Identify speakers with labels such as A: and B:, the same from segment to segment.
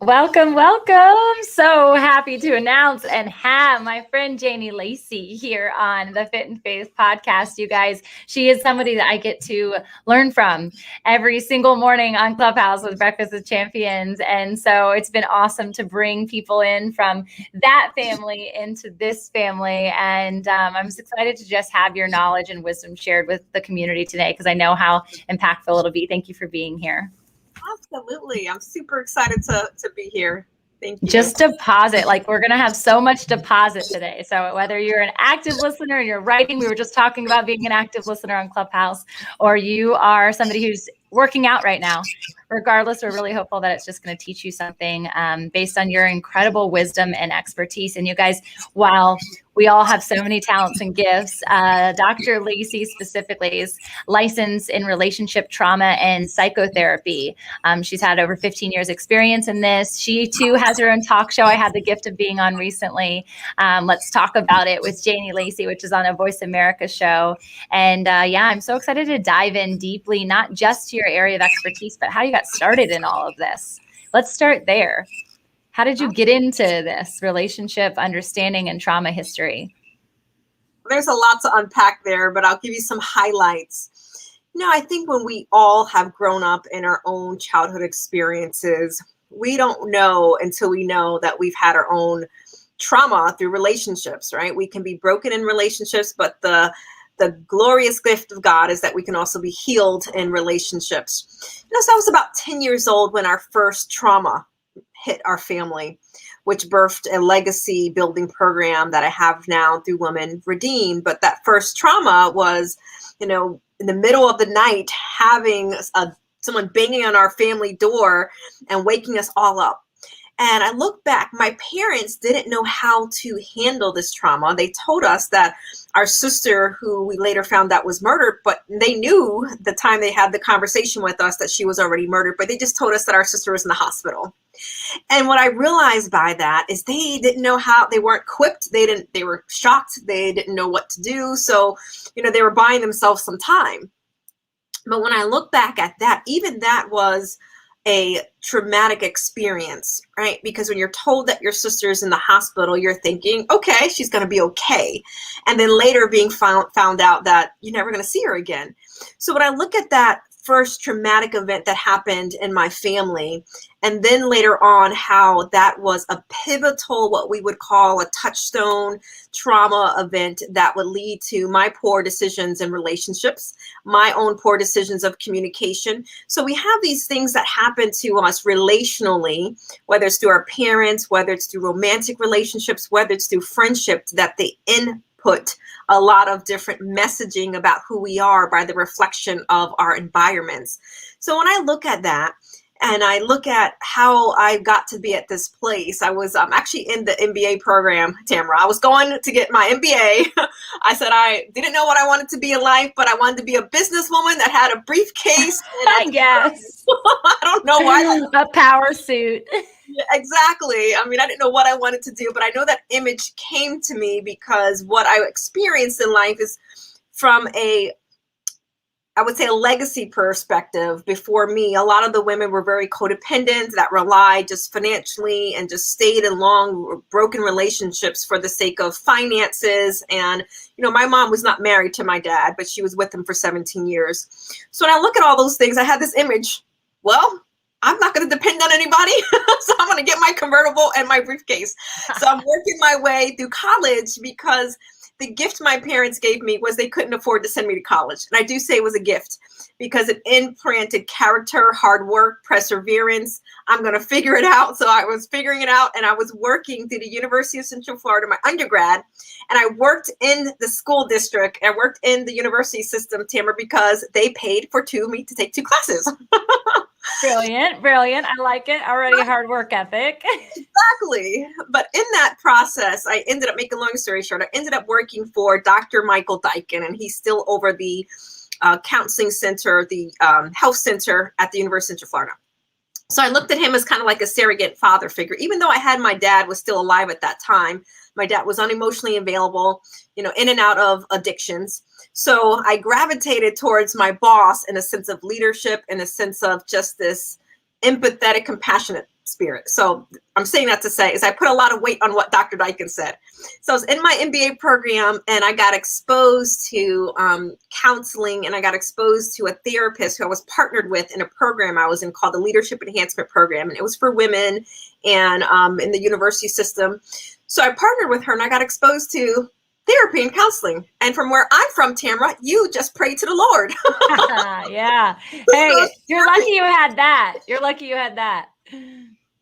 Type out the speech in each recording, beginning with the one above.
A: Welcome, welcome. So happy to announce and have my friend Janie Lacy here on the Fit and Faith podcast. You guys, she is somebody that I get to learn from every single morning on Clubhouse with Breakfast with Champions. And so it's been awesome to bring people in from that family into this family. And I'm just excited to just have your knowledge and wisdom shared with the community today, because I know how impactful it'll be. Thank you for being here.
B: Absolutely. I'm super excited to be here. Thank you.
A: Just deposit. Like, we're going to have so much deposit today. So whether you're an active listener and you're writing, we were just talking about being an active listener on Clubhouse, or you are somebody who's working out right now, regardless, we're really hopeful that it's just going to teach you something based on your incredible wisdom and expertise. And you guys, while we all have so many talents and gifts, Dr. Lacy specifically is licensed in relationship trauma and psychotherapy. She's had over 15 years experience in this. She too has her own talk show I had the gift of being on recently. Let's Talk About It with Janie Lacy, which is on a Voice America show. And yeah, I'm so excited to dive in deeply, not just to your area of expertise, but how you got started in all of this. Let's start there. How did you get into this relationship understanding and trauma history?
B: There's a lot to unpack there, but I'll give you some highlights. I think when we all have grown up in our own childhood experiences, we don't know until we know that we've had our own trauma through relationships, right? We can be broken in relationships, but the glorious gift of God is that we can also be healed in relationships. So I was about 10 years old when our first trauma hit our family, which birthed a legacy building program that I have now through Women Redeemed. But that first trauma was, in the middle of the night, having someone banging on our family door and waking us all up. And I look back, my parents didn't know how to handle this trauma. They told us that our sister, who we later found out was murdered, but they knew the time they had the conversation with us that she was already murdered, but they just told us that our sister was in the hospital. And what I realized by that is they didn't know how, they weren't equipped. They were shocked. They didn't know what to do. So, they were buying themselves some time. But when I look back at that, even that was a traumatic experience, right? Because when you're told that your sister's in the hospital, you're thinking, okay, she's going to be okay. And then later being found out that you're never going to see her again. So when I look at that first traumatic event that happened in my family, and then later on how that was a pivotal, what we would call a touchstone trauma event that would lead to my poor decisions in relationships, my own poor decisions of communication. So we have these things that happen to us relationally, whether it's through our parents, whether it's through romantic relationships, whether it's through friendship, that they input a lot of different messaging about who we are by the reflection of our environments. So when I look at that, and I look at how I got to be at this place, I was actually in the MBA program, Tamra. I was going to get my MBA. I said I didn't know what I wanted to be in life, but I wanted to be a businesswoman that had a briefcase. And
A: Yes.
B: I don't know why.
A: A power suit.
B: Yeah, exactly. I mean, I didn't know what I wanted to do, but I know that image came to me because what I experienced in life is from I would say a legacy perspective. Before me, a lot of the women were very codependent, that relied just financially and just stayed in long, broken relationships for the sake of finances. And, my mom was not married to my dad, but she was with him for 17 years. So when I look at all those things, I had this image, well, I'm not going to depend on anybody. So I'm going to get my convertible and my briefcase. So I'm working my way through college because the gift my parents gave me was they couldn't afford to send me to college. And I do say it was a gift because it imprinted character, hard work, perseverance. I'm going to figure it out. So I was figuring it out, and I was working through the University of Central Florida, my undergrad. And I worked in the school district. I worked in the university system, Tamra, because they paid for me to take 2 classes.
A: Brilliant. I like it. Already a hard work ethic.
B: Exactly. But in that process, I ended up, making a long story short, I ended up working for Dr. Michael Dyken, and he's still over the counseling center, the health center at the University of Central Florida. So I looked at him as kind of like a surrogate father figure, even though I had my dad was still alive at that time. My dad was unemotionally available, in and out of addictions. So I gravitated towards my boss in a sense of leadership, in a sense of just this empathetic, compassionate spirit. So I'm saying that to say is I put a lot of weight on what Dr. Daikin said. So I was in my MBA program and I got exposed to counseling, and I got exposed to a therapist who I was partnered with in a program I was in called the Leadership Enhancement Program. And it was for women and in the university system. So I partnered with her and I got exposed to therapy and counseling. And from where I'm from, Tamra, you just pray to the Lord.
A: Yeah. Hey, you're lucky you had that. You're lucky you had that.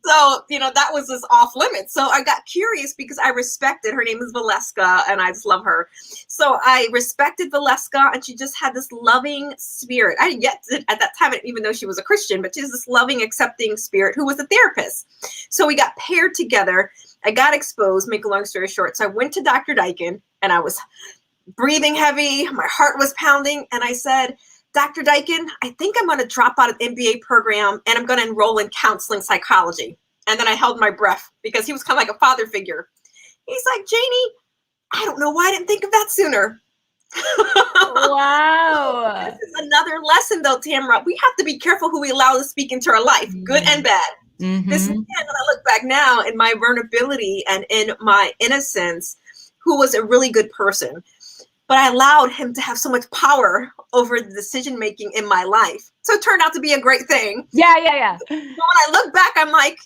B: So, that was just off limits. So I got curious because I respected, her name is Valeska, and I just love her. So I respected Valeska, and she just had this loving spirit. I didn't yet, at that time, I didn't even know she was a Christian, but she was this loving, accepting spirit who was a therapist. So we got paired together. I got exposed, make a long story short. So I went to Dr. Daikin, and I was breathing heavy. My heart was pounding. And I said, Dr. Daikin, I think I'm going to drop out of the MBA program and I'm going to enroll in counseling psychology. And then I held my breath because he was kind of like a father figure. He's like, Janie, I don't know why I didn't think of that sooner.
A: Wow.
B: This is another lesson though, Tamra. We have to be careful who we allow to speak into our life, good and bad. This man, when I look back now in my vulnerability and in my innocence, who was a really good person, but I allowed him to have so much power over the decision making in my life. So it turned out to be a great thing.
A: Yeah.
B: But when I look back, I'm like,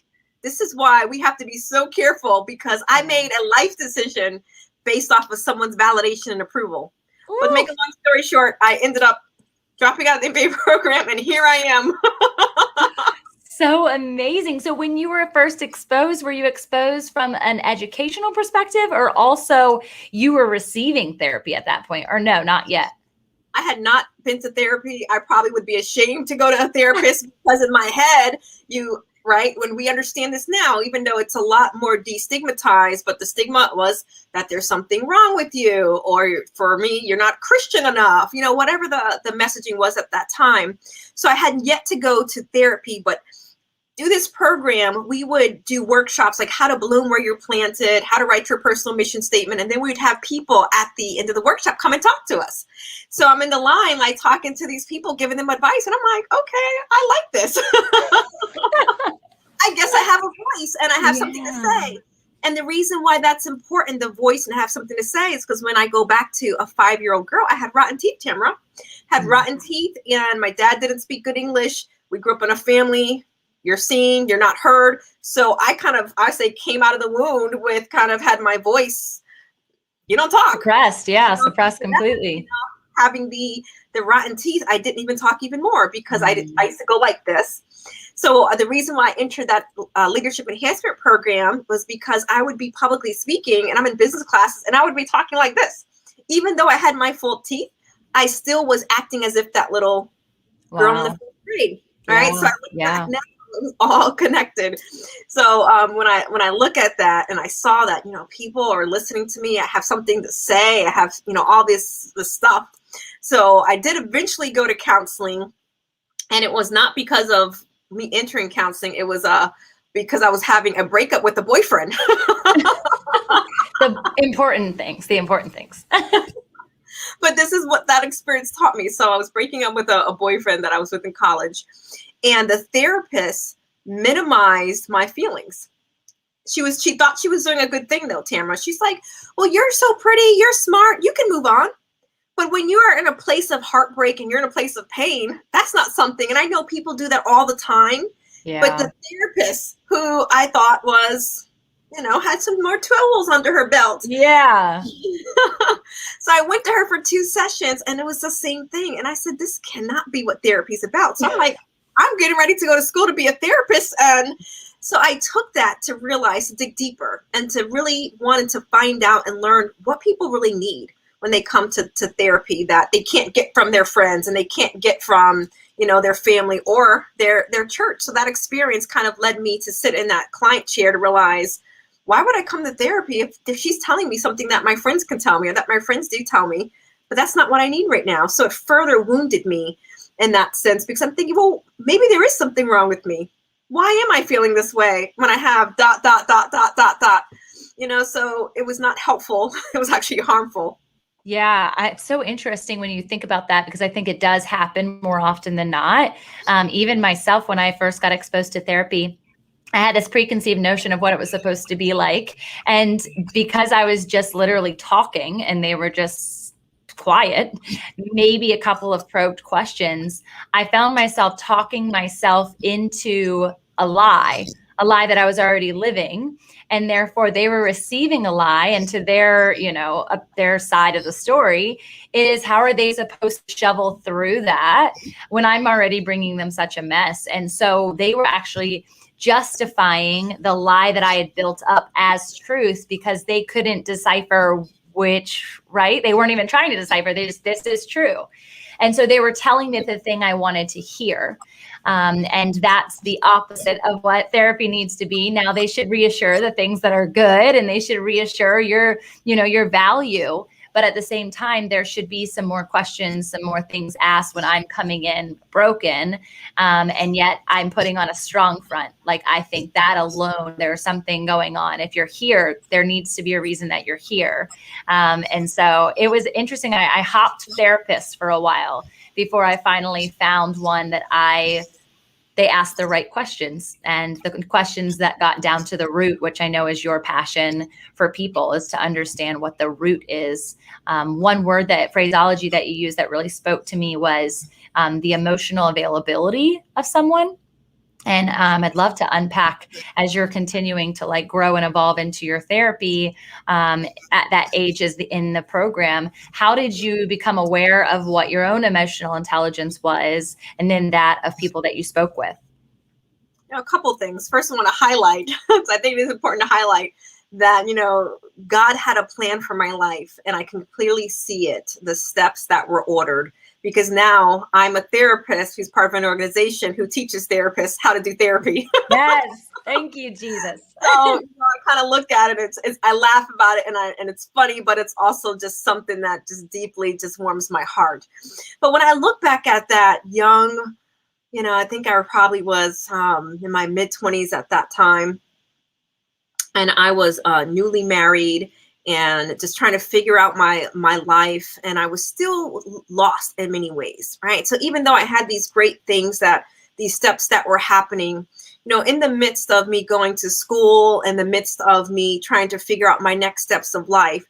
B: this is why we have to be so careful, because I made a life decision based off of someone's validation and approval. Ooh. But make a long story short, I ended up dropping out of the MBA program, and here I am.
A: So amazing. So when you were first exposed, were you exposed from an educational perspective, or also you were receiving therapy at that point? Or no, not yet?
B: I had not been to therapy. I probably would be ashamed to go to a therapist because in my head, when we understand this now, even though it's a lot more destigmatized, but the stigma was that there's something wrong with you, or for me, you're not Christian enough, whatever the messaging was at that time. So I hadn't yet to go to therapy, but do this program, we would do workshops like how to bloom where you're planted, how to write your personal mission statement. And then we would have people at the end of the workshop come and talk to us. So I'm in the line, like talking to these people, giving them advice. And I'm like, okay, I like this. I guess I have a voice and I have something to say. And the reason why that's important, the voice and have something to say, is because when I go back to a 5-year-old girl, I had rotten teeth, Tamra. Had rotten teeth, and my dad didn't speak good English. We grew up in a family. You're seen, you're not heard. So I came out of the wound with kind of had my voice, you don't talk.
A: Suppressed, suppressed completely.
B: Having the rotten teeth, I didn't even talk even more because I used to go like this. So the reason why I entered that leadership enhancement program was because I would be publicly speaking, and I'm in business classes, and I would be talking like this. Even though I had my full teeth, I still was acting as if that little girl in the 4th grade. All right. So I look back now. It was all connected. So when I look at that and I saw that, people are listening to me, I have something to say, I have, all this stuff. So I did eventually go to counseling, and it was not because of me entering counseling. It was because I was having a breakup with a boyfriend.
A: The important things.
B: But this is what that experience taught me. So I was breaking up with a boyfriend that I was with in college. And the therapist minimized my feelings. She thought she was doing a good thing though, Tamra. She's like, well, you're so pretty, you're smart, you can move on. But when you are in a place of heartbreak and you're in a place of pain, that's not something. And I know people do that all the time. Yeah. But the therapist, who I thought was, had some more tools under her belt.
A: Yeah.
B: So I went to her for 2 sessions, and it was the same thing. And I said, this cannot be what therapy is about. So I'm like, I'm getting ready to go to school to be a therapist. And so I took that to realize, to dig deeper, and to really wanted to find out and learn what people really need when they come to therapy that they can't get from their friends and they can't get from, their family or their church. So that experience kind of led me to sit in that client chair to realize, why would I come to therapy if she's telling me something that my friends can tell me or that my friends do tell me, but that's not what I need right now. So it further wounded me in that sense, because I'm thinking, well, maybe there is something wrong with me. Why am I feeling this way when I have ... So it was not helpful. It was actually harmful.
A: Yeah, it's so interesting when you think about that, because I think it does happen more often than not. Even myself, when I first got exposed to therapy, I had this preconceived notion of what it was supposed to be like. And because I was just literally talking and they were just quiet, maybe a couple of probed questions, I found myself talking myself into a lie that I was already living. And therefore they were receiving a lie, and to their, their side of the story is, how are they supposed to shovel through that when I'm already bringing them such a mess? And so they were actually justifying the lie that I had built up as truth, because they couldn't decipher which, right? They weren't even trying to decipher. They just, this is true. And so they were telling me the thing I wanted to hear. And that's the opposite of what therapy needs to be. Now they should reassure the things that are good, and they should reassure your, your value. But at the same time, there should be some more questions, some more things asked when I'm coming in broken. And yet I'm putting on a strong front. Like, I think that alone, there's something going on. If you're here, there needs to be a reason that you're here. And so it was interesting. I hopped therapists for a while before I finally found one that they asked the right questions, and the questions that got down to the root, which I know is your passion for people, is to understand what the root is. One word, that phraseology that you used that really spoke to me was the emotional availability of someone. And I'd love to unpack, as you're continuing to like grow and evolve into your therapy at that age in the program, how did you become aware of what your own emotional intelligence was, and then that of people that you spoke with?
B: A couple things. First, I want to highlight, I think it is important to highlight that, God had a plan for my life, and I can clearly see it, the steps that were ordered. Because now I'm a therapist who's part of an organization who teaches therapists how to do therapy.
A: Yes. Thank you, Jesus.
B: So I kind of look at it. It's I laugh about it, and it's funny, but it's also just something that just deeply just warms my heart. But when I look back at that young, I think I probably was in my mid-20s at that time. And I was newly married and just trying to figure out my life. And I was still lost in many ways, right? So even though I had these great things, these steps that were happening, in the midst of me going to school, in the midst of me trying to figure out my next steps of life,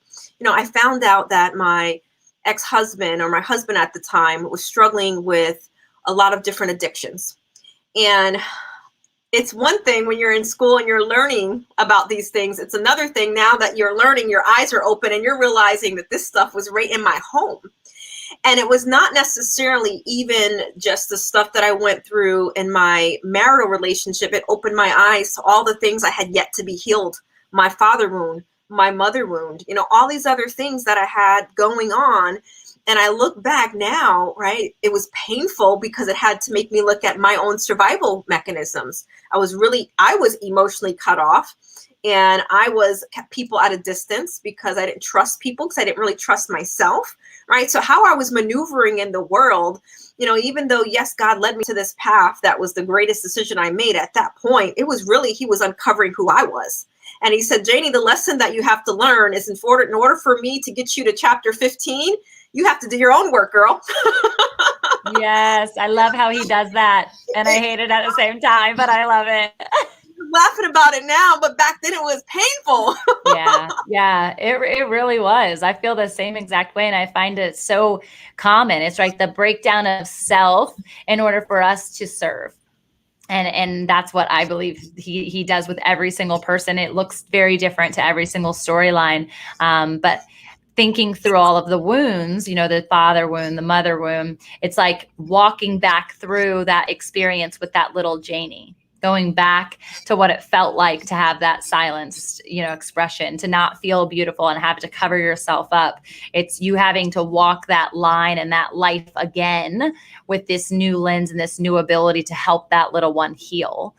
B: I found out that my ex-husband, or my husband at the time, was struggling with a lot of different addictions. And it's one thing when you're in school and you're learning about these things. It's another thing now that you're learning, your eyes are open, and you're realizing that this stuff was right in my home. And it was not necessarily even just the stuff that I went through in my marital relationship. It opened my eyes to all the things I had yet to be healed. My father wound, my mother wound, all these other things that I had going on. And I look back now, right? It was painful because it had to make me look at my own survival mechanisms. I was emotionally cut off, and I kept people at a distance because I didn't trust people, because I didn't really trust myself, right? So how I was maneuvering in the world, even though, yes, God led me to this path, that was the greatest decision I made at that point. It was really, he was uncovering who I was. And he said, Janie, the lesson that you have to learn is in order for me to get you to chapter 15, you have to do your own work, girl.
A: Yes. I love how he does that. And I hate it at the same time, but I love it.
B: I'm laughing about it now, but back then it was painful.
A: Yeah, it really was. I feel the same exact way. And I find it so common. It's like the breakdown of self in order for us to serve. And that's what I believe he does with every single person. It looks very different to every single storyline. But thinking through all of the wounds, the father wound, the mother wound, it's like walking back through that experience with that little Janie, going back to what it felt like to have that silenced, expression, to not feel beautiful and have to cover yourself up. It's you having to walk that line and that life again with this new lens and this new ability to help that little one heal.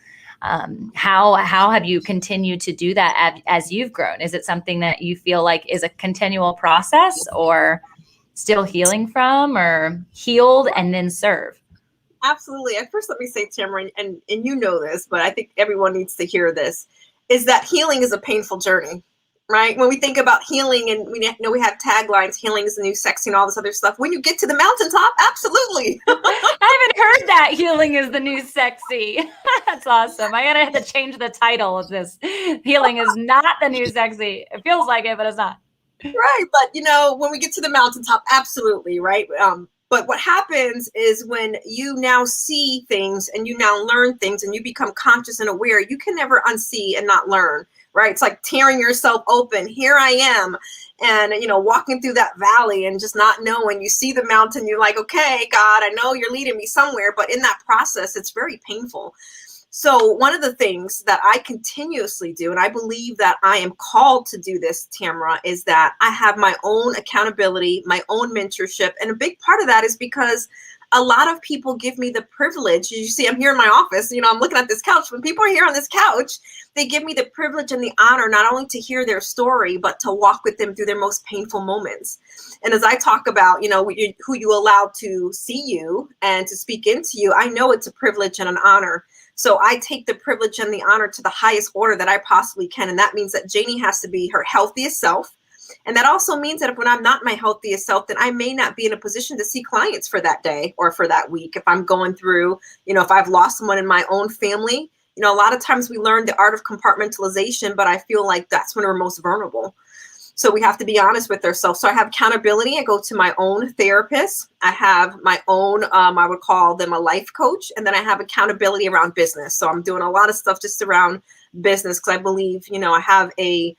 A: How have you continued to do that as you've grown? Is it something that you feel like is a continual process, or still healing from, or healed and then serve?
B: Absolutely. At first, let me say, Tamra, and you know this, but I think everyone needs to hear this, is that healing is a painful journey. right? When we think about healing, and we know we have taglines, healing is the new sexy and all this other stuff. When you get to the mountaintop, absolutely.
A: I haven't heard that healing is the new sexy. That's awesome. I gotta have to change the title of this. Healing is not the new sexy. It feels like it, but it's not.
B: Right. But, you know, when we get to the mountaintop, absolutely. Right. But what happens is when you now see things and you now learn things and you become conscious and aware, you can never unsee and not learn. Right. It's like tearing yourself open. Here I am. And, you know, walking through that valley and just not knowing, you see the mountain, you're like, okay, God, I know you're leading me somewhere. But in that process, it's very painful. So one of the things that I continuously do, and I believe that I am called to do this, Tamra, is that I have my own accountability, my own mentorship. And a big part of that is because a lot of people give me the privilege. You see, I'm here in my office, you know, I'm looking at this couch. When people are here on this couch, they give me the privilege and the honor, not only to hear their story, but to walk with them through their most painful moments. And as I talk about, you know, who you allow to see you and to speak into you, I know it's a privilege and an honor. So I take the privilege and the honor to the highest order that I possibly can. And that means that Janie has to be her healthiest self. And that also means that if when I'm not my healthiest self, then I may not be in a position to see clients for that day or for that week. If I'm going through, you know, if I've lost someone in my own family, you know, a lot of times we learn the art of compartmentalization, but I feel like that's when we're most vulnerable. So we have to be honest with ourselves. So I have accountability. I go to my own therapist. I have my own, I would call them a life coach. And then I have accountability around business. So I'm doing a lot of stuff just around business because I believe, you know, I have a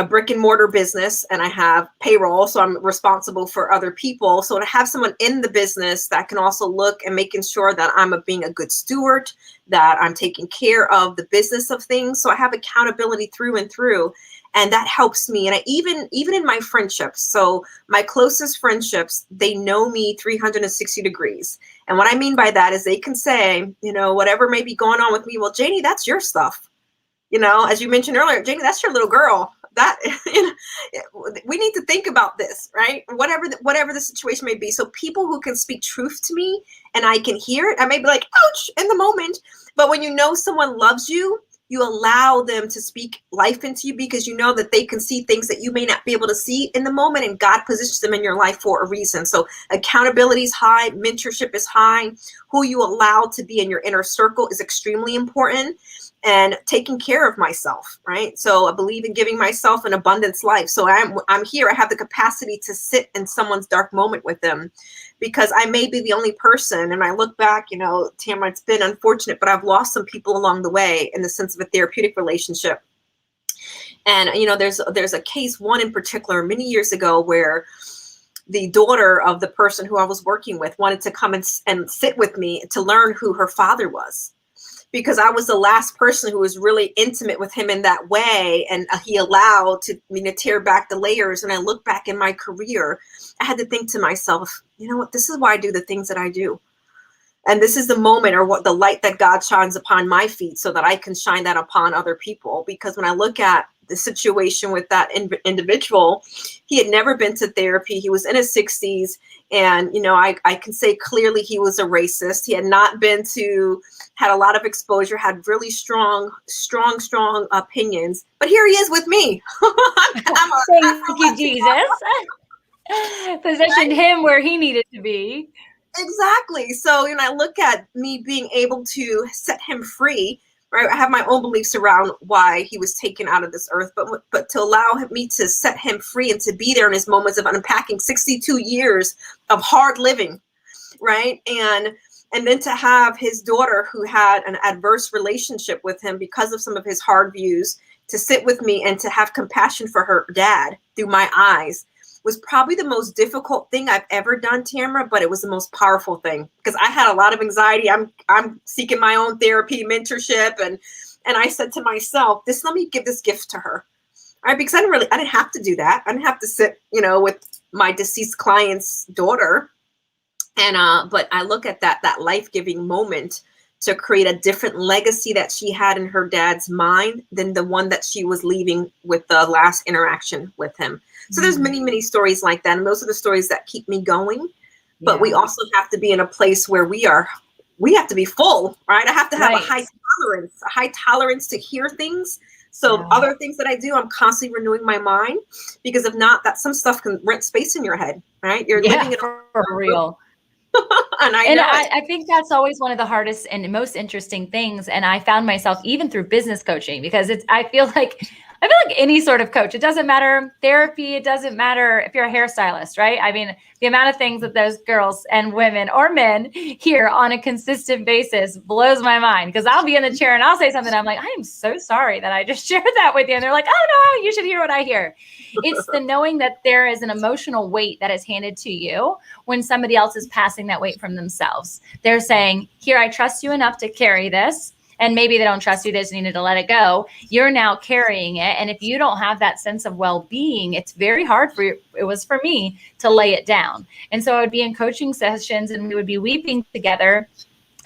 B: brick and mortar business and I have payroll. So I'm responsible for other people. So to have someone in the business that can also look and making sure that I'm being a good steward, that I'm taking care of the business of things. So I have accountability through and through. And that helps me. And I even in my friendships, so my closest friendships, they know me 360 degrees. And what I mean by that is they can say, you know, whatever may be going on with me, well, Janie, that's your stuff. You know, as you mentioned earlier, Janie, that's your little girl. That, you know, we need to think about this, right? Whatever the situation may be. So people who can speak truth to me and I can hear it, I may be like, ouch, in the moment. But when you know someone loves you, you allow them to speak life into you because you know that they can see things that you may not be able to see in the moment, and God positions them in your life for a reason. So accountability is high, mentorship is high, who you allow to be in your inner circle is extremely important, and taking care of myself, right? So I believe in giving myself an abundance life. So I'm here, I have the capacity to sit in someone's dark moment with them because I may be the only person. And I look back, you know, Tamra, it's been unfortunate, but I've lost some people along the way in the sense of a therapeutic relationship. And, you know, there's a case, one in particular, many years ago, where the daughter of the person who I was working with wanted to come and sit with me to learn who her father was. Because I was the last person who was really intimate with him in that way. And he allowed me to tear back the layers. And I look back in my career, I had to think to myself, you know what, this is why I do the things that I do. And this is the moment or what the light that God shines upon my feet so that I can shine that upon other people. Because when I look at the situation with that individual, he had never been to therapy. He was in his 60s. And, you know, I can say clearly he was a racist. He had not had a lot of exposure, had really strong opinions. But here he is with me.
A: Thank you, Jesus. Positioned him where he needed to be.
B: Exactly. So, you know, I look at me being able to set him free, right? I have my own beliefs around why he was taken out of this earth, but to allow me to set him free and to be there in his moments of unpacking 62 years of hard living, right? And then to have his daughter, who had an adverse relationship with him because of some of his hard views, to sit with me and to have compassion for her dad through my eyes was probably the most difficult thing I've ever done, Tamra, but it was the most powerful thing because I had a lot of anxiety. I'm seeking my own therapy, mentorship, and I said to myself, let me give this gift to her, right? Because I didn't have to do that. I didn't have to sit, you know, with my deceased client's daughter. And but I look at that life-giving moment to create a different legacy that she had in her dad's mind than the one that she was leaving with the last interaction with him. So there's many, many stories like that. And those are the stories that keep me going. But we also have to be in a place where we have to be full, right? I have to have a high tolerance to hear things So
A: Yeah.
B: other things that I do, I'm constantly renewing my mind, because if not, that some stuff can rent space in your head, right? You're living in
A: for real.
B: and I
A: And
B: know it.
A: I think that's always one of the hardest and most interesting things. And I found myself even through business coaching, because I feel like any sort of coach, it doesn't matter therapy. It doesn't matter if you're a hairstylist, right? I mean, the amount of things that those girls and women or men hear on a consistent basis blows my mind, because I'll be in the chair and I'll say something. I'm like, I am so sorry that I just shared that with you. And they're like, oh no, you should hear what I hear. It's the knowing that there is an emotional weight that is handed to you when somebody else is passing that weight from themselves. They're saying, here, I trust you enough to carry this. And maybe they don't trust you, they just needed to let it go. You're now carrying it. And if you don't have that sense of well-being, it's very hard for you. It was for me to lay it down. And so I would be in coaching sessions and we would be weeping together.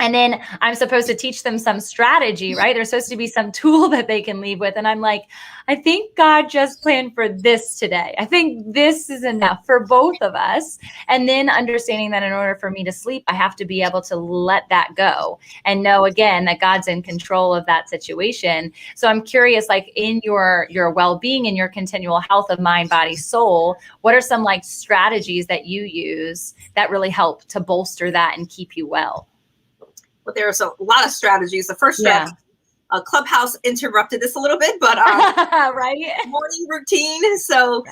A: And then I'm supposed to teach them some strategy, right? There's supposed to be some tool that they can leave with. And I'm like, I think God just planned for this today. I think this is enough for both of us. And then understanding that in order for me to sleep, I have to be able to let that go and know again that God's in control of that situation. So I'm curious, like in your well-being and your continual health of mind, body, soul, what are some like strategies that you use that really help to bolster that and keep you well?
B: But there's a lot of strategies. The first strategy, Clubhouse interrupted this a little bit, but
A: right,
B: morning routine. So,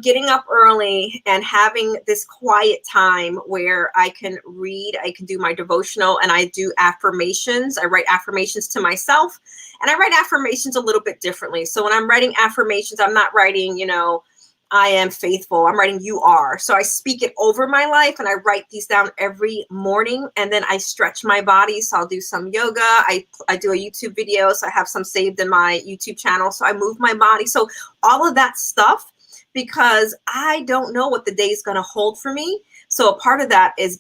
B: getting up early and having this quiet time where I can read, I can do my devotional, and I do affirmations. I write affirmations to myself, and I write affirmations a little bit differently. So when I'm writing affirmations, I'm not writing, I am faithful. I'm writing you are. So I speak it over my life, and I write these down every morning, and then I stretch my body. So I'll do some yoga. I do a YouTube video. So I have some saved in my YouTube channel. So I move my body. So all of that stuff, because I don't know what the day is going to hold for me. So a part of that is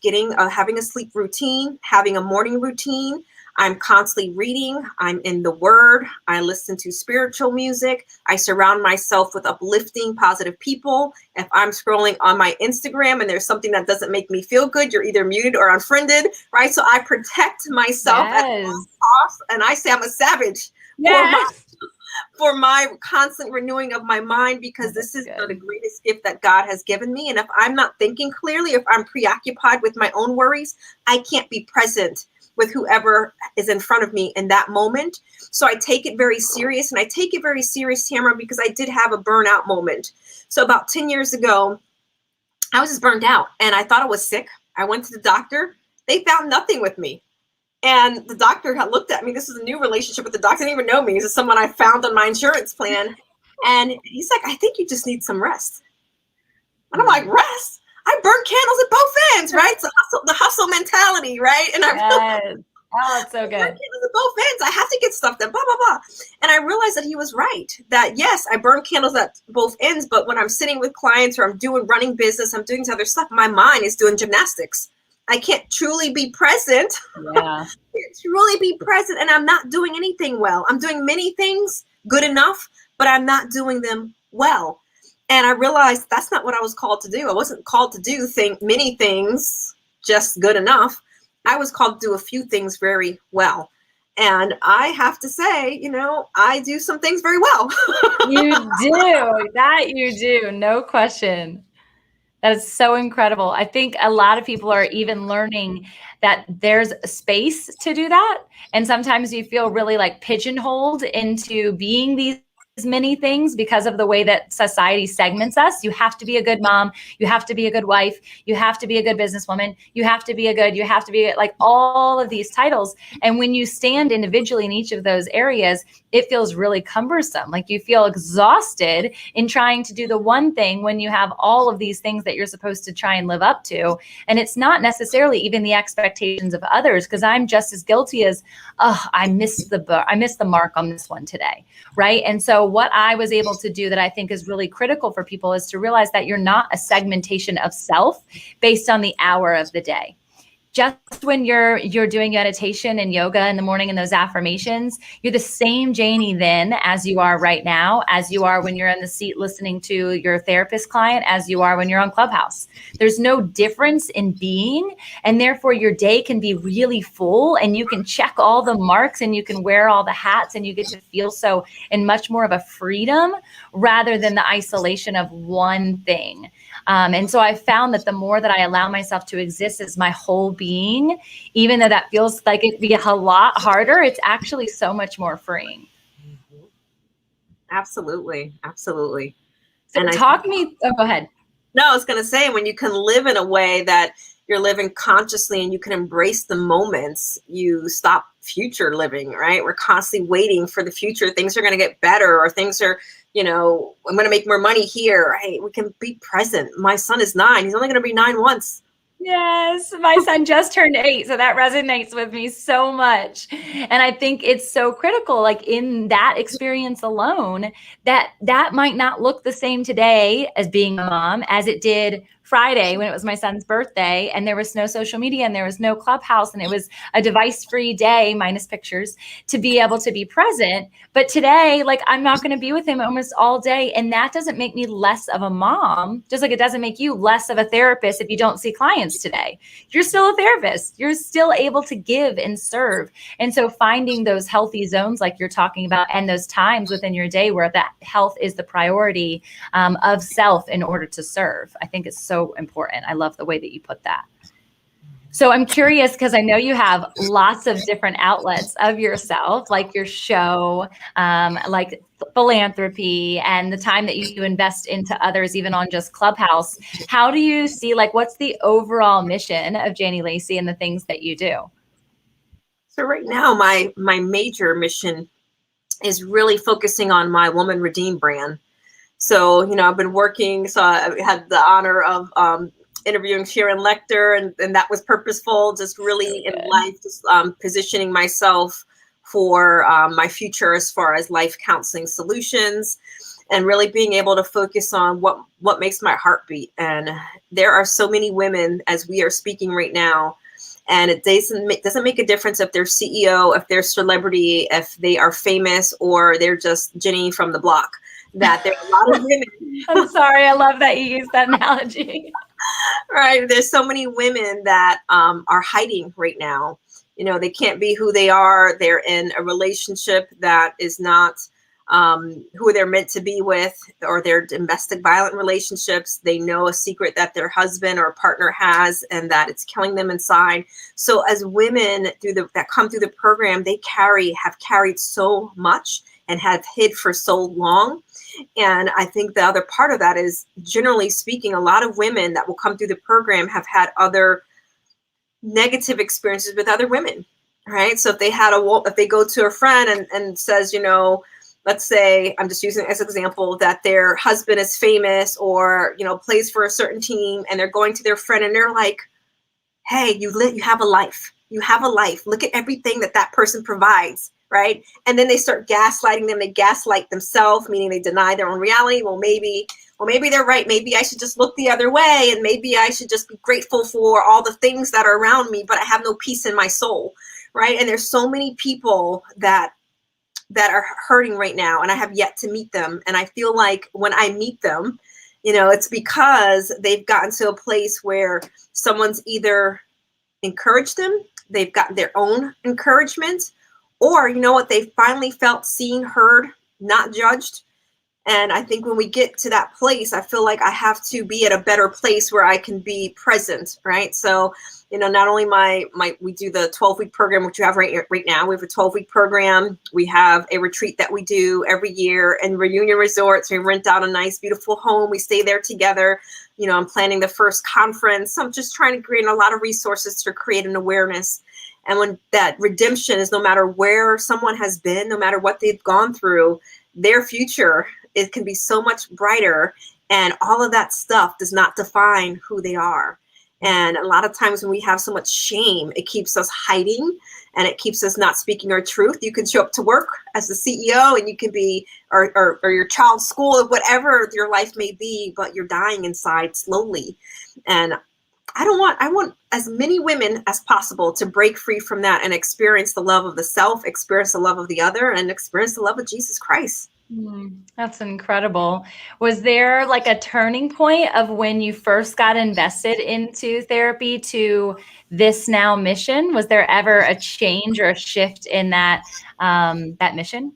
B: having a sleep routine, having a morning routine. I'm constantly reading. I'm in the Word. I listen to spiritual music. I surround myself with uplifting, positive people. If I'm scrolling on my Instagram and there's something that doesn't make me feel good, you're either muted or unfriended, right? So I protect myself at all costs, and I say I'm a savage for my constant renewing of my mind, because this is the greatest gift that God has given me. And if I'm not thinking clearly, if I'm preoccupied with my own worries, I can't be present with whoever is in front of me in that moment. So I take it very serious, and I take it very serious, Tamra, because I did have a burnout moment. So about 10 years ago, I was just burned out and I thought I was sick. I went to the doctor. They found nothing with me. And the doctor had looked at me. This is a new relationship with the doctor. He didn't even know me. This is someone I found on my insurance plan. And he's like, I think you just need some rest. And I'm like, rest? I burn candles at both ends, right? So the hustle mentality, right? And
A: it's so good.
B: Burn candles at both ends. I have to get stuff done, blah, blah, blah. And I realized that he was right, that yes, I burn candles at both ends, but when I'm sitting with clients or I'm running business, I'm doing other stuff, my mind is doing gymnastics. I can't truly be present.
A: Yeah.
B: Truly be present, and I'm not doing anything well. I'm doing many things good enough, but I'm not doing them well. And I realized that's not what I was called to do. I wasn't called to do many things just good enough. I was called to do a few things very well. And I have to say, I do some things very well.
A: You do. That you do. No question. That is so incredible. I think a lot of people are even learning that there's a space to do that. And sometimes you feel really like pigeonholed into being these many things because of the way that society segments us. You have to be a good mom. You have to be a good wife. You have to be a good businesswoman. You have to be like all of these titles. And when you stand individually in each of those areas, it feels really cumbersome. Like you feel exhausted in trying to do the one thing when you have all of these things that you're supposed to try and live up to. And it's not necessarily even the expectations of others, because I'm just as guilty as, I missed the mark on this one today. Right. And so what I was able to do that I think is really critical for people is to realize that you're not a segmentation of self based on the hour of the day. just when you're doing meditation and yoga in the morning and those affirmations, you're the same Janie then as you are right now, as you are when you're in the seat listening to your therapist client, as you are when you're on Clubhouse. There's no difference in being, and therefore your day can be really full and you can check all the marks and you can wear all the hats and you get to feel so in much more of a freedom rather than the isolation of one thing. And so I found that the more that I allow myself to exist as my whole being, even though that feels like it'd be a lot harder, it's actually so much more freeing.
B: Absolutely. Absolutely.
A: So
B: And
A: go ahead.
B: No, I was going to say, when you can live in a way that you're living consciously and you can embrace the moments, you stop future living, right? We're constantly waiting for the future. Things are going to get better, or things are, I'm going to make more money here. Right? We can be present. My son is 9. He's only going to be 9 once.
A: Yes, my son just turned 8, so that resonates with me so much. And I think it's so critical, like in that experience alone, that might not look the same today as being a mom as it did Friday when it was my son's birthday and there was no social media and there was no Clubhouse and it was a device-free day minus pictures to be able to be present. But today, like, I'm not going to be with him almost all day, and that doesn't make me less of a mom, just like it doesn't make you less of a therapist if you don't see clients today. You're still a therapist. You're still able to give and serve. And so finding those healthy zones like you're talking about, and those times within your day where that health is the priority of self in order to serve, I think it's so important. I love the way that you put that. So I'm curious, because I know you have lots of different outlets of yourself, like your show, like philanthropy, and the time that you invest into others, even on just Clubhouse. How do you see, like, what's the overall mission of Janie Lacy and the things that you do?
B: So right now, my major mission is really focusing on my Woman Redeemed brand. So, I've been working, so I had the honor of interviewing Sharon Lecter, and that was purposeful, just really in life, just positioning myself for my future as far as life counseling solutions, and really being able to focus on what makes my heart beat. And there are so many women, as we are speaking right now, and it doesn't make a difference if they're CEO, if they're celebrity, if they are famous, or they're just Jenny from the block. That there are a lot of women.
A: I'm sorry, I love that you use that analogy.
B: Right. There's so many women that are hiding right now. They can't be who they are. They're in a relationship that is not who they're meant to be with, or their domestic violent relationships. They know a secret that their husband or partner has, and that it's killing them inside. So as women that come through the program, they have carried so much and have hid for so long. And I think the other part of that is, generally speaking, a lot of women that will come through the program have had other negative experiences with other women, right? So if they go to a friend and says, let's say, I'm just using as an example, that their husband is famous or, plays for a certain team, and they're going to their friend and they're like, hey, you have a life. You have a life. Look at everything that person provides. Right. And then they start gaslighting them. They gaslight themselves, meaning they deny their own reality. Well, maybe they're right. Maybe I should just look the other way. And maybe I should just be grateful for all the things that are around me, but I have no peace in my soul. Right. And there's so many people that are hurting right now, and I have yet to meet them. And I feel like when I meet them, it's because they've gotten to a place where someone's either encouraged them, they've gotten their own encouragement, or, they finally felt seen, heard, not judged. And I think when we get to that place, I feel like I have to be at a better place where I can be present, right? So, not only we do the 12-week program, which you have right now. We have a 12-week program. We have a retreat that we do every year in Reunion Resorts. We rent out a nice, beautiful home. We stay there together. I'm planning the first conference. I'm just trying to create a lot of resources to create an awareness. And when that redemption is, no matter where someone has been, no matter what they've gone through, their future, it can be so much brighter. And all of that stuff does not define who they are. And a lot of times when we have so much shame, it keeps us hiding, and it keeps us not speaking our truth. You can show up to work as the CEO, and you can be, or your child's school, or whatever your life may be, but you're dying inside slowly. And I want as many women as possible to break free from that and experience the love of the self, experience the love of the other, and experience the love of Jesus Christ.
A: That's incredible. Was there like a turning point of when you first got invested into therapy to this now mission? Was there ever a change or a shift in that that mission?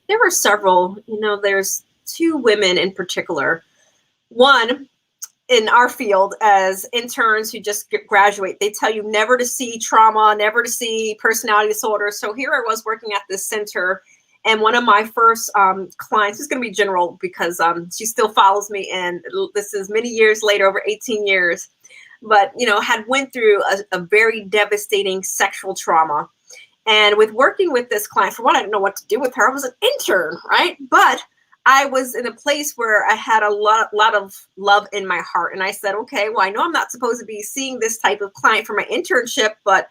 B: There were several. There's two women in particular. One, in our field as interns who just graduate, they tell you never to see trauma, never to see personality disorder. So here I was working at this center, and one of my first clients is going to be general because she still follows me, and this is many years later, over 18 years, but had went through a very devastating sexual trauma. And with working with this client, for one, I didn't know what to do with her. I was an intern, right? But I was in a place where I had a lot of love in my heart. And I said, okay, well, I know I'm not supposed to be seeing this type of client for my internship, but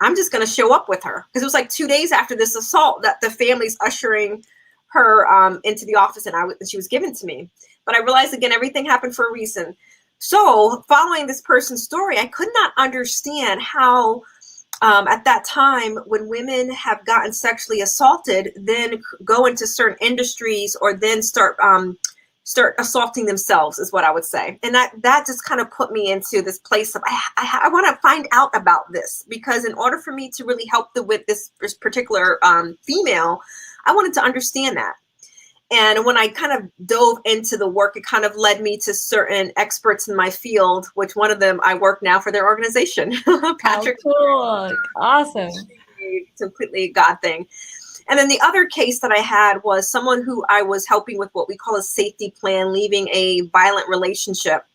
B: I'm just going to show up with her. Because it was like 2 days after this assault that the family's ushering her into the office, and she was given to me. But I realized, again, everything happened for a reason. So following this person's story, I could not understand how at that time, when women have gotten sexually assaulted, then go into certain industries or then start assaulting themselves, is what I would say. And that just kind of put me into this place of I want to find out about this, because in order for me to really help with this particular female, I wanted to understand that. And when I kind of dove into the work, it kind of led me to certain experts in my field, which one of them I work now for their organization. Patrick.
A: How cool. Awesome.
B: Completely a God thing. And then the other case that I had was someone who I was helping with what we call a safety plan, leaving a violent relationship.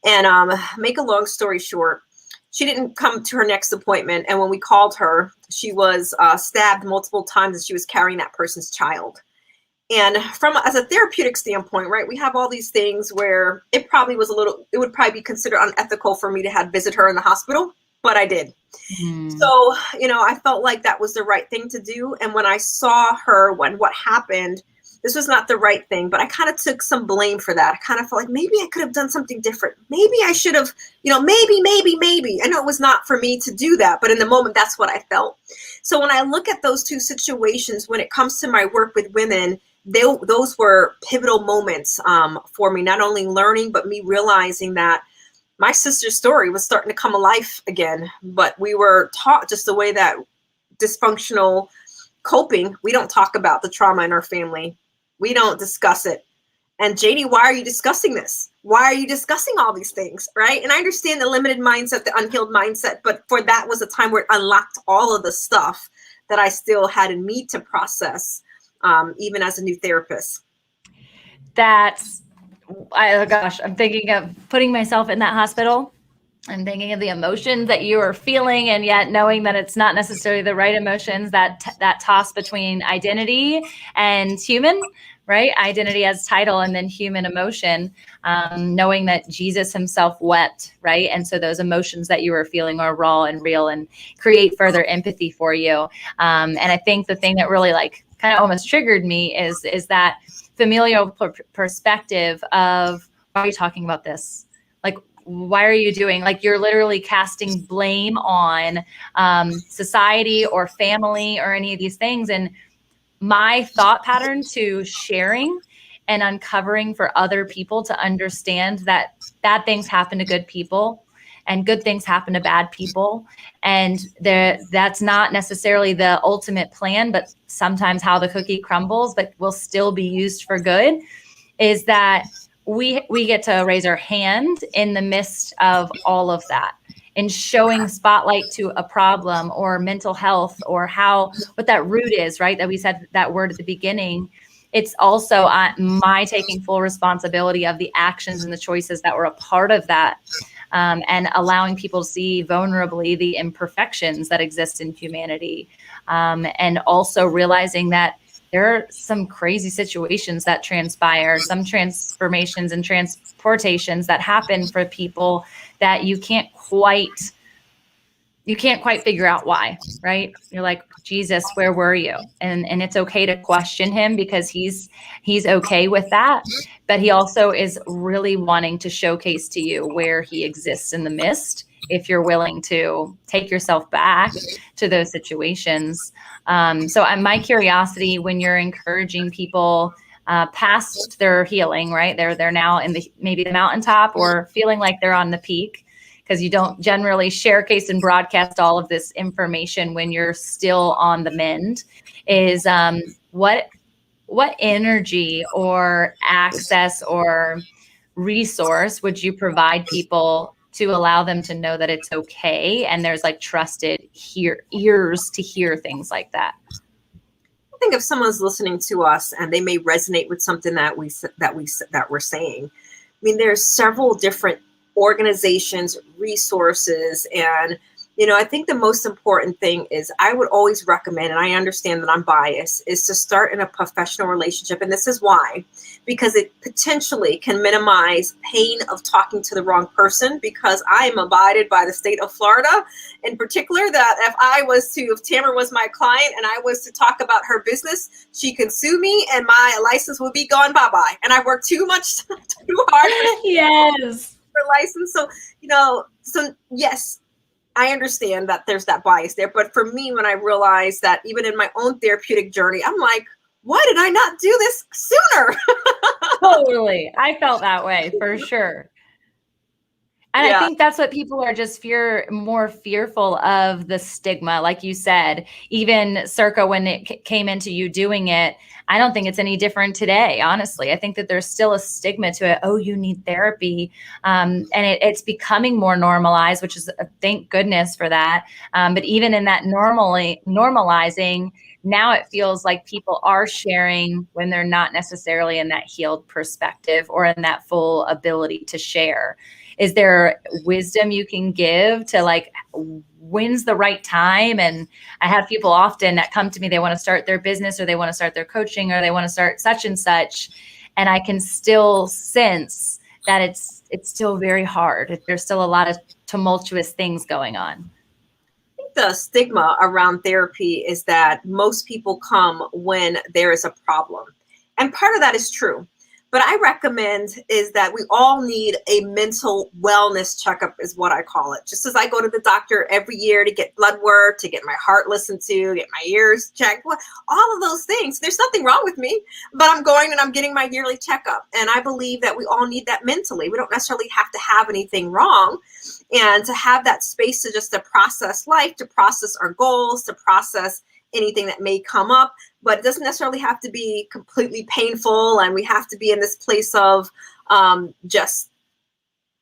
B: And make a long story short, she didn't come to her next appointment. And when we called her, she was stabbed multiple times and she was carrying that person's child. And as a therapeutic standpoint, right, we have all these things where it would probably be considered unethical for me to visit her in the hospital, but I did. So, I felt like that was the right thing to do. And when I saw her, what happened, this was not the right thing, but I kind of took some blame for that. I kind of felt like maybe I could have done something different. Maybe I should have, maybe. I know it was not for me to do that, but in the moment, that's what I felt. So when I look at those two situations, when it comes to my work with women, those were pivotal moments for me, not only learning, but me realizing that my sister's story was starting to come alive again. But we were taught just the way that dysfunctional coping, we don't talk about the trauma in our family. We don't discuss it. And Janie, why are you discussing this? Why are you discussing all these things, right? And I understand the limited mindset, the unhealed mindset, but for that was a time where it unlocked all of the stuff that I still had in me to process. Even as a new therapist.
A: I'm thinking of putting myself in that hospital. I'm thinking of the emotions that you are feeling, and yet knowing that it's not necessarily the right emotions, that toss between identity and human, right? Identity as title and then human emotion, knowing that Jesus himself wept, right? And so those emotions that you were feeling are raw and real and create further empathy for you. And I think the thing that really kind of almost triggered me is that familial perspective of, why are you talking about this? Like, why are you doing, you're literally casting blame on society or family or any of these things. And my thought pattern to sharing and uncovering for other people to understand that bad things happen to good people and good things happen to bad people. And that's not necessarily the ultimate plan, but sometimes how the cookie crumbles, but will still be used for good, is that we get to raise our hand in the midst of all of that, in showing spotlight to a problem or mental health or what that root is, right? That we said that word at the beginning. It's also my taking full responsibility of the actions and the choices that were a part of that. And allowing people to see vulnerably the imperfections that exist in humanity. And also realizing that there are some crazy situations that transpire, some transformations and transportations that happen for people that you can't quite you can't quite figure out why, right? You're like, Jesus, where were you? And it's okay to question him because he's okay with that. But he also is really wanting to showcase to you where he exists in the midst, if you're willing to take yourself back to those situations. So my curiosity, when you're encouraging people past their healing, right? They're now in maybe the mountaintop or feeling like they're on the peak, because you don't generally sharecase and broadcast all of this information when you're still on the mend, is what energy or access or resource would you provide people to allow them to know that it's okay and there's like trusted ears to hear things like that?
B: I think if someone's listening to us and they may resonate with something that we're saying, I mean, there's several different organizations, resources, and I think the most important thing is I would always recommend, and I understand that I'm biased, is to start in a professional relationship. And this is why, because it potentially can minimize pain of talking to the wrong person, because I am abided by the state of Florida in particular, that if Tamra was my client and I was to talk about her business, she can sue me and my license would be gone bye-bye. And I worked too hard
A: Yes.
B: for license. So yes, I understand that there's that bias there. But for me, when I realized that even in my own therapeutic journey, I'm like, why did I not do this sooner?
A: Totally. I felt that way for sure. And
B: Yeah.
A: I think that's what people are just more fearful of, the stigma. Like you said, even circa when it came into you doing it, I don't think it's any different today. Honestly, I think that there's still a stigma to it. Oh, you need therapy. And it's becoming more normalized, which is thank goodness for that. But even in that normalizing, now it feels like people are sharing when they're not necessarily in that healed perspective or in that full ability to share. Is there wisdom you can give to like, when's the right time? And I have people often that come to me, they want to start their business or they want to start their coaching or they want to start such and such. And I can still sense that it's still very hard. There's still a lot of tumultuous things going on.
B: I think the stigma around therapy is that most people come when there is a problem. And part of that is true. But I recommend is that we all need a mental wellness checkup, is what I call it. Just as I go to the doctor every year to get blood work, to get my heart listened to, get my ears checked, all of those things. There's nothing wrong with me, but I'm going and I'm getting my yearly checkup. And I believe that we all need that mentally. We don't necessarily have to have anything wrong. And to have that space to process life, to process our goals, to process anything that may come up, but it doesn't necessarily have to be completely painful. And we have to be in this place of just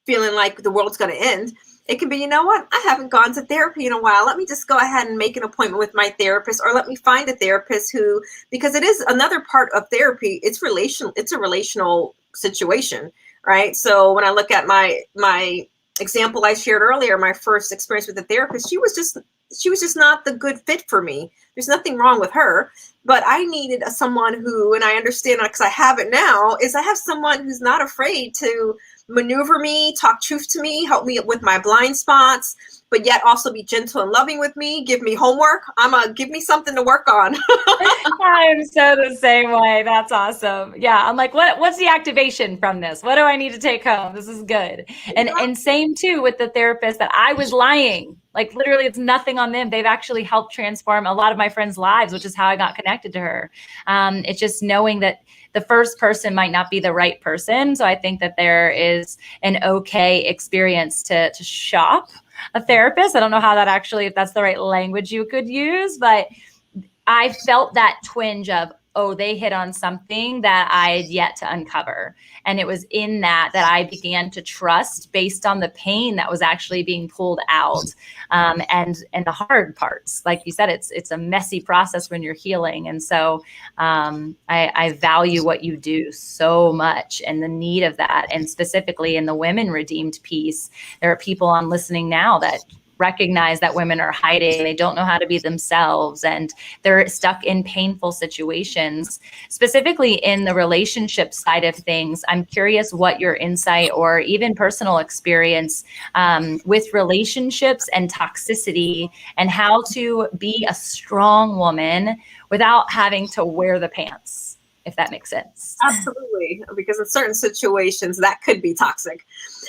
B: feeling like the world's going to end. It can be, you know what? I haven't gone to therapy in a while. Let me just go ahead and make an appointment with my therapist, or let me find a therapist who, because it is another part of therapy. It's relational. It's a relational situation, right? So when I look at my example I shared earlier, my first experience with a therapist, she was just not the good fit for me. There's nothing wrong with her, but I needed someone who, and I understand because I have it now, is I have someone who's not afraid to maneuver me, talk truth to me, help me with my blind spots, but yet also be gentle and loving with me, give me homework. Give me something to work on.
A: I'm so the same way. That's awesome. Yeah. I'm like, what's the activation from this? What do I need to take home? This is good. And same too with the therapist that I was lying. Like literally it's nothing on them. They've actually helped transform a lot of my friends' lives, which is how I got connected to her. It's just knowing that the first person might not be the right person. So I think that there is an okay experience to shop a therapist. I don't know how that actually, if that's the right language you could use, but I felt that twinge of, oh, they hit on something that I had yet to uncover. And it was in that I began to trust based on the pain that was actually being pulled out. And the hard parts, like you said, it's a messy process when you're healing. And so I value what you do so much and the need of that. And specifically in the women redeemed piece, there are people on listening now that recognize that women are hiding, they don't know how to be themselves, and they're stuck in painful situations. Specifically in the relationship side of things, I'm curious what your insight or even personal experience with relationships and toxicity, and how to be a strong woman without having to wear the pants, if that makes sense.
B: Absolutely, because in certain situations that could be toxic.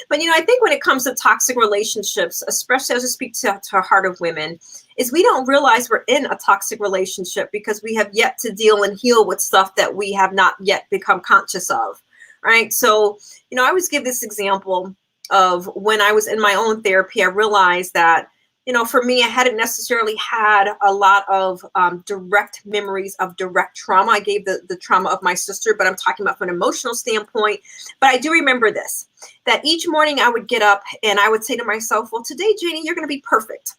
B: But, I think when it comes to toxic relationships, especially as I speak to a heart of women, is we don't realize we're in a toxic relationship because we have yet to deal and heal with stuff that we have not yet become conscious of, right? So, I always give this example of when I was in my own therapy, I realized that, for me, I hadn't necessarily had a lot of direct memories of direct trauma. I gave the trauma of my sister, but I'm talking about from an emotional standpoint. But I do remember this, that each morning I would get up and I would say to myself, well, today, Janie, you're going to be perfect.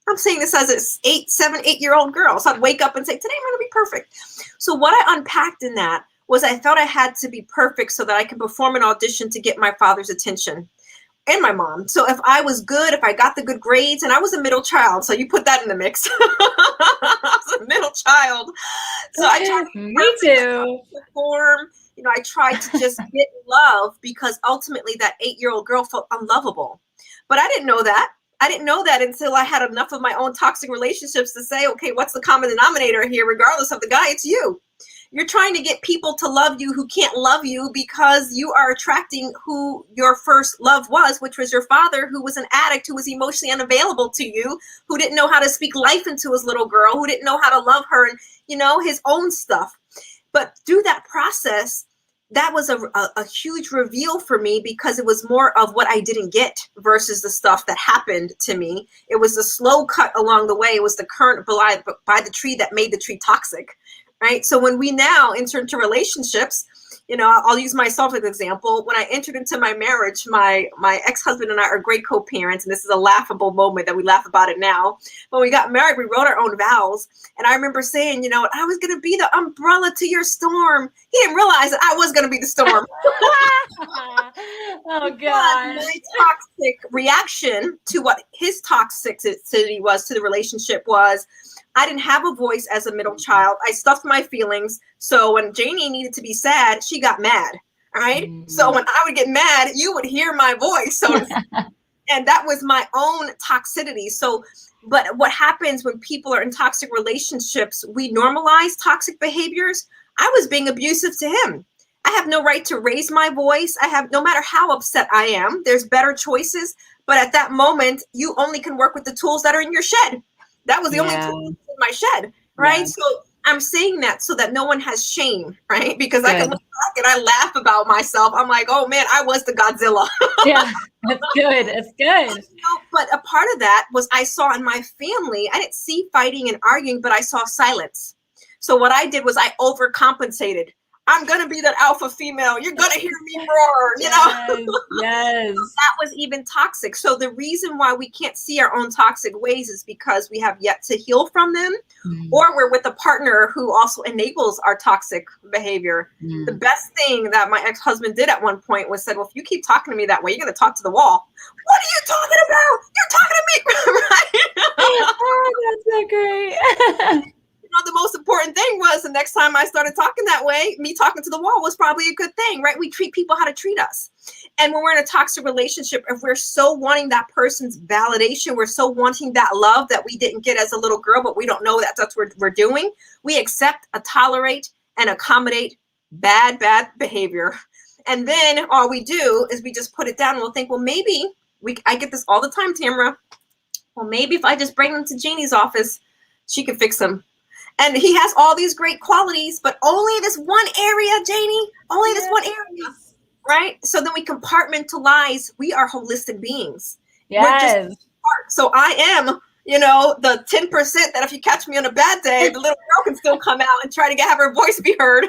B: I'm saying this as a 7-8-year-old girl. So I'd wake up and say, today I'm going to be perfect. So what I unpacked in that was I thought I had to be perfect so that I could perform an audition to get my father's attention. And my mom. So if I was good, if I got the good grades, and I was a middle child, so you put that in the mix. I was a middle child. So I tried to perform. I tried to just get love because ultimately that 8-year-old girl felt unlovable. But I didn't know that. I didn't know that until I had enough of my own toxic relationships to say, okay, what's the common denominator here? Regardless of the guy, it's you. You're trying to get people to love you who can't love you because you are attracting who your first love was, which was your father, who was an addict, who was emotionally unavailable to you, who didn't know how to speak life into his little girl, who didn't know how to love her and, his own stuff. But through that process, that was a huge reveal for me because it was more of what I didn't get versus the stuff that happened to me. It was the slow cut along the way. It was the current by the tree that made the tree toxic. Right. So when we now enter into relationships, I'll use myself as an example. When I entered into my marriage, my ex-husband and I are great co-parents. And this is a laughable moment that we laugh about it now. When we got married, we wrote our own vows. And I remember saying, I was going to be the umbrella to your storm. He didn't realize that I was going to be the storm.
A: Oh, God.
B: My toxic reaction to what his toxicity was to the relationship was, I didn't have a voice as a middle child. I stuffed my feelings. So when Janie needed to be sad, she got mad. Right. So when I would get mad, you would hear my voice. So, and that was my own toxicity. So, but what happens when people are in toxic relationships, we normalize toxic behaviors. I was being abusive to him. I have no right to raise my voice. No matter how upset I am, there's better choices. But at that moment, you only can work with the tools that are in your shed. That was the only tool in my shed, right? Yeah. So I'm saying that so that no one has shame, right? Because I can look back and I laugh about myself. I'm like, oh man, I was the Godzilla.
A: Yeah, that's good. It's good.
B: But a part of that was I saw in my family, I didn't see fighting and arguing, but I saw silence. So what I did was I overcompensated. I'm going to be that alpha female. You're going to hear me roar,
A: Yes.
B: That was even toxic. So the reason why we can't see our own toxic ways is because we have yet to heal from them, or we're with a partner who also enables our toxic behavior. The best thing that my ex-husband did at one point was said, well, if you keep talking to me that way, you're going to talk to the wall. What are you talking about? You're talking to me, right?
A: Oh, that's so great.
B: The most important thing was the next time I started talking that way, me talking to the wall was probably a good thing, right? We treat people how to treat us. And when we're in a toxic relationship, if we're so wanting that person's validation, we're so wanting that love that we didn't get as a little girl, but we don't know that's what we're doing. We accept, tolerate, and accommodate bad behavior. And then all we do is we just put it down and we'll think, well, maybe I get this all the time, Tamra. Well, maybe if I just bring them to Janie's office, she can fix them. And he has all these great qualities, but only this one area, Janie, only this one area, right? So then we compartmentalize. We are holistic beings.
A: Yes.
B: So I am the 10% that if you catch me on a bad day, the little girl can still come out and try to have her voice be heard.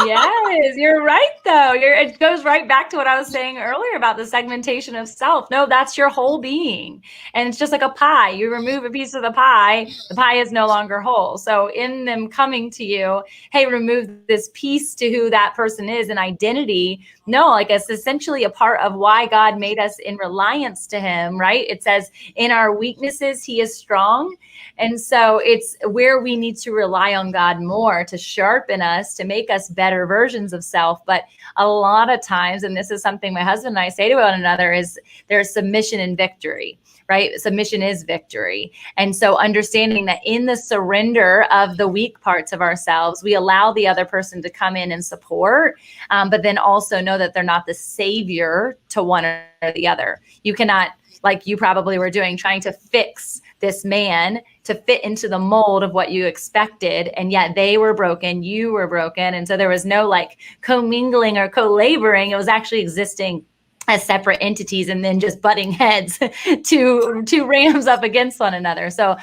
A: Yes, you're right, though. It goes right back to what I was saying earlier about the segmentation of self. No, that's your whole being. And it's just like a pie. You remove a piece of the pie is no longer whole. So in them coming to you, hey, remove this piece to who that person is and identity. No, like it's essentially a part of why God made us in reliance to him, right? It says in our weaknesses, he is strong. And so it's where we need to rely on God more to sharpen us, to make us better versions of self. But a lot of times, and this is something my husband and I say to one another, is there's submission and victory, right? Submission is victory. And so understanding that in the surrender of the weak parts of ourselves, we allow the other person to come in and support, but then also know that they're not the savior to one or the other. You cannot, like you probably were doing, trying to fix this man to fit into the mold of what you expected. And yet they were broken, you were broken. And so there was no like commingling or co-laboring. It was actually existing as separate entities and then just butting heads to rams up against one another. So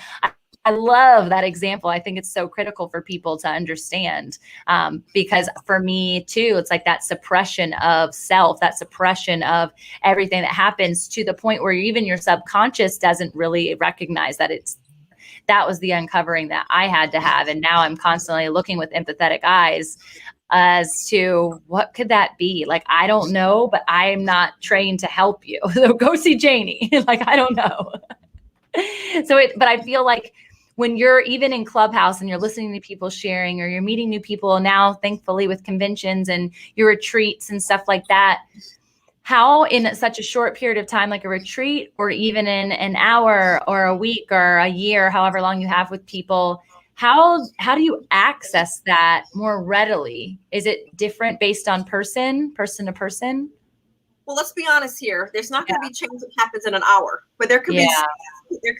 A: I love that example. I think it's so critical for people to understand, because for me too, it's like that suppression of self, that suppression of everything that happens to the point where even your subconscious doesn't really recognize that that was the uncovering that I had to have. And now I'm constantly looking with empathetic eyes as to what could that be? Like, I don't know, but I'm not trained to help you. So go see Janie. Like, I don't know. But I feel like when you're even in Clubhouse and you're listening to people sharing, or you're meeting new people now, thankfully with conventions and your retreats and stuff like that, how in such a short period of time, like a retreat, or even in an hour or a week or a year, however long you have with people, how do you access that more readily? Is it different based on person to person?
B: Well, let's be honest here. There's not going to be change that happens in an hour, but there could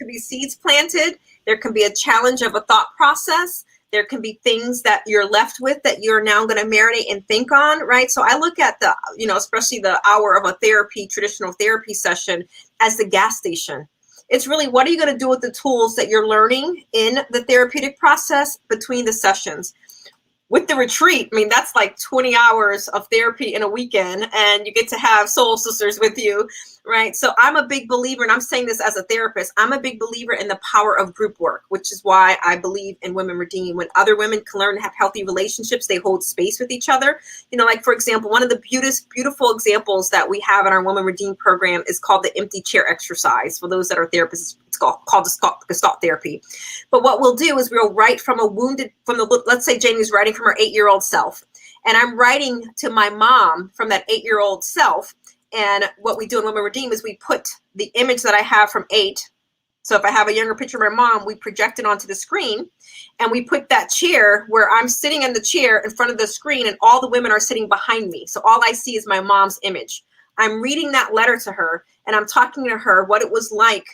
B: be seeds planted. There can be a challenge of a thought process. There can be things that you're left with that you're now going to marinate and think on, right? So I look at the, especially the hour of a traditional therapy session as the gas station. It's really, what are you going to do with the tools that you're learning in the therapeutic process between the sessions? With the retreat, I mean, that's like 20 hours of therapy in a weekend, and you get to have soul sisters with you, right? So I'm a big believer, and I'm saying this as a therapist, I'm a big believer in the power of group work, which is why I believe in Women Redeem. When other women can learn to have healthy relationships, they hold space with each other. Like, for example, one of the beautiful examples that we have in our Women Redeem program is called the empty chair exercise. For those that are therapists, it's called Gestalt therapy. But what we'll do is we'll write let's say Janie's writing from her 8-year-old self, and I'm writing to my mom from that 8-year-old self. And what we do in Women Redeem is we put the image that I have from 8. So if I have a younger picture of my mom, we project it onto the screen, and we put that chair where I'm sitting in the chair in front of the screen, and all the women are sitting behind me. So all I see is my mom's image. I'm reading that letter to her, and I'm talking to her what it was like,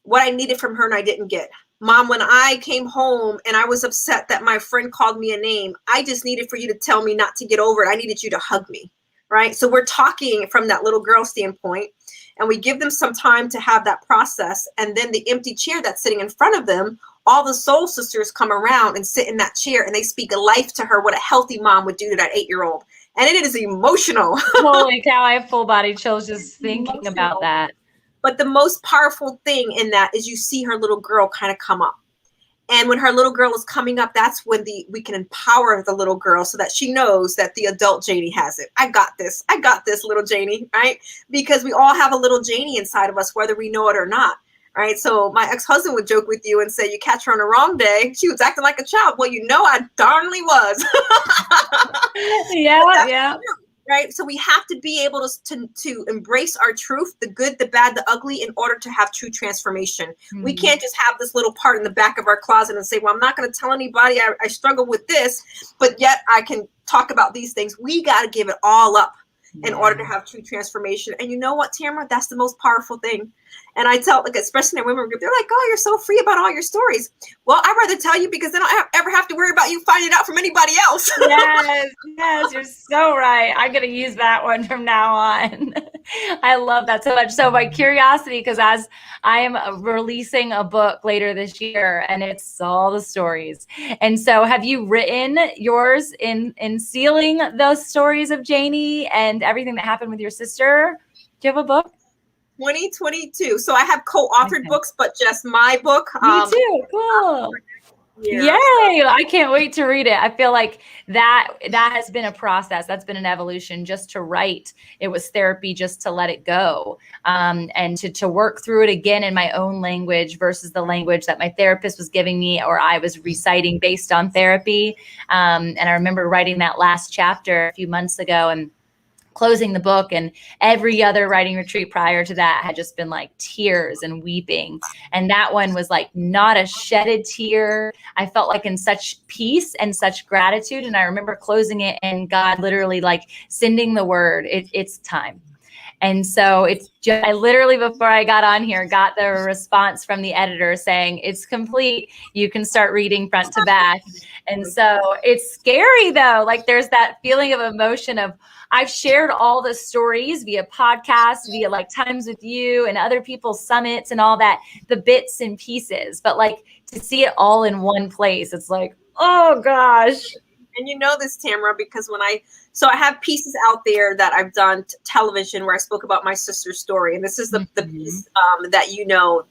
B: what I needed from her and I didn't get. Mom, when I came home and I was upset that my friend called me a name, I just needed for you to tell me not to get over it. I needed you to hug me, right? So we're talking from that little girl standpoint, and we give them some time to have that process. And then the empty chair that's sitting in front of them, all the soul sisters come around and sit in that chair, and they speak a life to her, what a healthy mom would do to that 8-year-old. And it is emotional.
A: Holy cow, I have full body chills just thinking about that.
B: But the most powerful thing in that is you see her little girl kind of come up. And when her little girl is coming up, that's when we can empower the little girl so that she knows that the adult Janie has it. I got this, little Janie, right? Because we all have a little Janie inside of us, whether we know it or not, right? So my ex-husband would joke with you and say, you catch her on the wrong day, she was acting like a child. Well, I darnly was.
A: Yeah.
B: Right. So we have to be able to embrace our truth, the good, the bad, the ugly, in order to have true transformation. Mm-hmm. We can't just have this little part in the back of our closet and say, well, I'm not going to tell anybody I struggle with this, but yet I can talk about these things. We got to give it all up in order to have true transformation. And you know what, Tamra? That's the most powerful thing. And I tell, like, especially in a women group, they're like, oh, you're so free about all your stories. Well, I'd rather tell you because then I don't ever have to worry about you finding out from anybody else.
A: Yes, you're so right. I'm going to use that one from now on. I love that so much. So my curiosity, because as I am releasing a book later this year, and it's all the stories. And so have you written yours in sealing those stories of Janie and everything that happened with your sister? Do you have a book?
B: 2022. So I have co-authored books, but just my book.
A: Me too. Cool. Yay. I can't wait to read it. I feel like that has been a process. That's been an evolution just to write. It was therapy just to let it go, and to work through it again in my own language versus the language that my therapist was giving me or I was reciting based on therapy. And I remember writing that last chapter a few months ago and closing the book, and every other writing retreat prior to that had just been like tears and weeping. And that one was like not a shedded tear. I felt like in such peace and such gratitude. And I remember closing it and God literally like sending the word, it's time. And so it's just, I literally, before I got on here, got the response from the editor saying it's complete. You can start reading front to back. And so it's scary though. Like there's that feeling of emotion of, I've shared all the stories via podcasts, via like times with you and other people's summits and all that, the bits and pieces, but like to see it all in one place, it's like, oh gosh.
B: And you know this, Tamra, because so I have pieces out there that I've done television where I spoke about my sister's story. And this is the piece that you know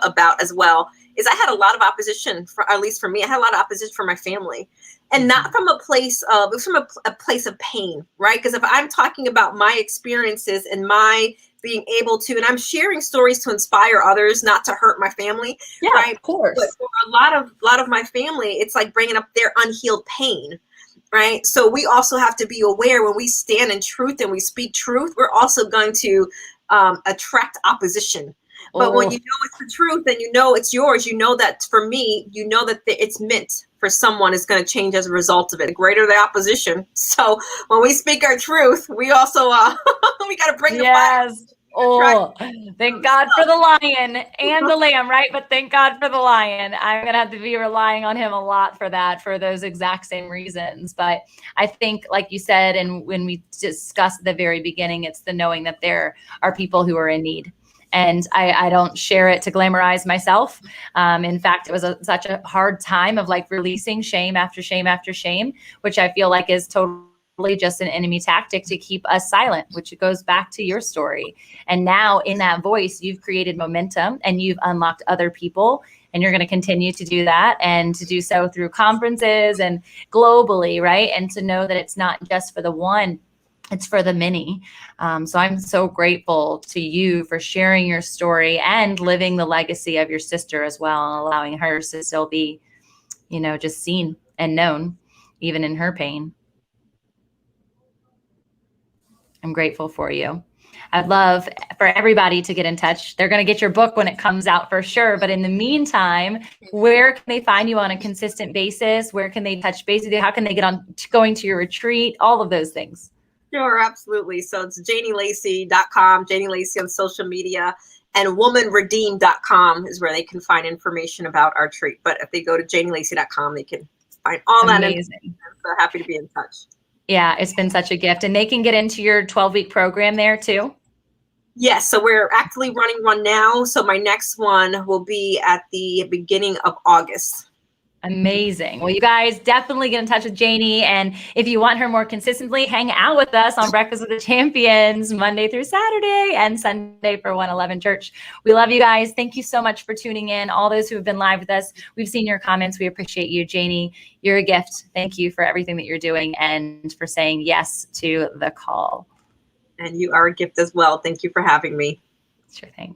B: about as well, is I had a lot of opposition, at least for me, I had a lot of opposition from my family. And not from a place of, it was from a place of pain, right? Because if I'm talking about my experiences and my being able to, and I'm sharing stories to inspire others, not to hurt my family, right?
A: Of course.
B: But for a lot of my family, it's like bringing up their unhealed pain, right? So we also have to be aware when we stand in truth and we speak truth, we're also going to attract opposition. But when you know it's the truth and you know it's yours, you know that for me, you know that it's meant for someone is going to change as a result of it. The greater the opposition. So when we speak our truth, we also, we got to bring the fire.
A: Oh, thank God for the lion and the lamb, right? But thank God for the lion. I'm going to have to be relying on him a lot for that, for those exact same reasons. But I think, like you said, and when we discussed at the very beginning, it's the knowing that there are people who are in need. And I don't share it to glamorize myself. In fact, it was such a hard time of like releasing shame after shame after shame, which I feel like is totally just an enemy tactic to keep us silent, which goes back to your story. And now in that voice, you've created momentum and you've unlocked other people. And you're going to continue to do that and to do so through conferences and globally, right? And to know that it's not just for the one, it's for the many. So I'm so grateful to you for sharing your story and living the legacy of your sister as well, and allowing her to still be, you know, just seen and known, even in her pain. I'm grateful for you. I'd love for everybody to get in touch. They're going to get your book when it comes out for sure. But in the meantime, where can they find you on a consistent basis? Where can they touch base with you? How can they get on going to your retreat? All of those things.
B: Sure, absolutely. So it's JanieLacy.com, Janie Lacy on social media, and womanredeemed.com is where they can find information about our treat. But if they go to JanieLacy.com, they can find all that information. I'm so happy to be in touch.
A: Yeah, it's been such a gift. And they can get into your 12-week program there too?
B: Yes, so we're actively running one now. So my next one will be at the beginning of August.
A: Amazing. Well, you guys definitely get in touch with Janie. And if you want her more consistently, hang out with us on Breakfast with the Champions Monday through Saturday and Sunday for 111 Church. We love you guys. Thank you so much for tuning in. All those who have been live with us, we've seen your comments. We appreciate you, Janie. You're a gift. Thank you for everything that you're doing and for saying yes to the call.
B: And you are a gift as well. Thank you for having me.
A: Sure thing.